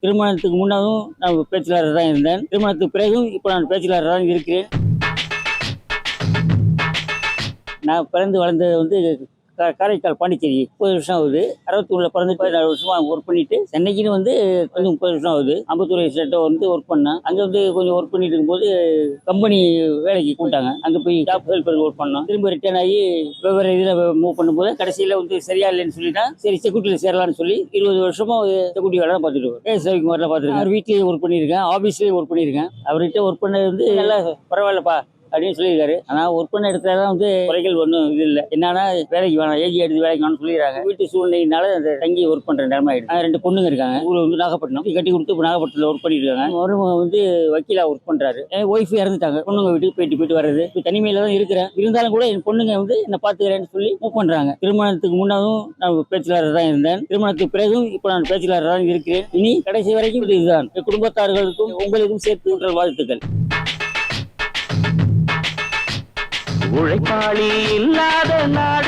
திருமணத்துக்கு முன்னதும் நான் பேச்சுலராக தான் இருந்தேன். திருமணத்துக்கு பிறகும் இப்போ நான் பேச்சுலராக தான் இருக்கிறேன். நான் பிறந்து வளர்ந்தது வந்து காரைக்கால் பாண்டிச்சேரி. 30 வருஷம் ஆகுது. 61 பிறந்து 14 வருஷமா ஒர்க் பண்ணிட்டு சென்னைக்குன்னு வந்து 30 வருஷம் ஆகுது. அம்பத்தூர் எஸ்டேட்டை வந்து ஒர்க் பண்ணேன். அங்கே வந்து கொஞ்சம் ஒர்க் பண்ணிட்டு இருக்கும்போது கம்பெனி வேலைக்கு கூப்பிட்டாங்க. அங்கே போய் டாப் ஹெல்ப்பர் ஒர்க் பண்ணோம். திரும்ப ரிட்டர்ன் ஆகி வெவ்வேறு இதில் மூவ் பண்ணும்போது கடைசியில் வந்து சரியா இல்லைன்னு சொல்லிட்டா சரி செக்யூரிட்டியில் சேரலாம்னு சொல்லி 20 வருஷமா செக்யூரிட்டி வேலை தான் பார்த்துட்டு இருக்கேன். கேஎஸ்ஐக்கு வரல பார்த்துருக்கேன். அவர் வீட்லேயே ஒர்க் பண்ணியிருக்கேன். ஆஃபீஸ்லேயே ஒர்க் பண்ணியிருக்கேன். அவர்கிட்ட ஒர்க் பண்ணது வந்து நல்லா பரவாயில்லப்பா அப்படின்னு சொல்லியிருக்காரு. ஆனால் ஒர்க் பண்ண இடத்துல தான் வந்து குறைகள் ஒன்றும் இது இல்லை. என்னன்னா வேலைக்கு வேணாம், ஏஜி எடுத்து வேலைக்கு வேணும்னு சொல்லிடுறாங்க. வீட்டு சூழ்நிலையினால அந்த தங்கி ஒர்க் பண்ணுற நேரமா ஆயிடுச்சு. 2 பொண்ணுங்க இருக்காங்க. ஊர் வந்து நாகப்பட்டினம் கட்டி கொடுத்து இப்போ நாகப்பட்டினத்தில் ஒர்க் பண்ணிட்டு இருக்காங்க. மருமக வந்து வக்கீலா ஒர்க் பண்றாரு. என் ஒய்ஃப் இறந்துட்டாங்க. பொண்ணுங்க வீட்டுக்கு போயிட்டு வர்றது. இப்போ தனிமையில தான் இருக்கிறேன். இருந்தாலும் கூட என் பொண்ணுங்க வந்து என்ன பார்த்துக்கிறேன்னு சொல்லி மூவ் பண்றாங்க. திருமணத்துக்கு முன்னதும் நான் பேச்சுலராக தான் இருந்தேன். திருமணத்துக்கு பிறகும் இப்போ நான் பேச்சுலராக தான் இருக்கிறேன். இனி கடைசி வரைக்கும் இதுதான். குடும்பத்தார்களுக்கும் உங்களுக்கும் சேர்த்து வாழ்த்துக்கள். உழைப்பாளி இல்லாத நாடு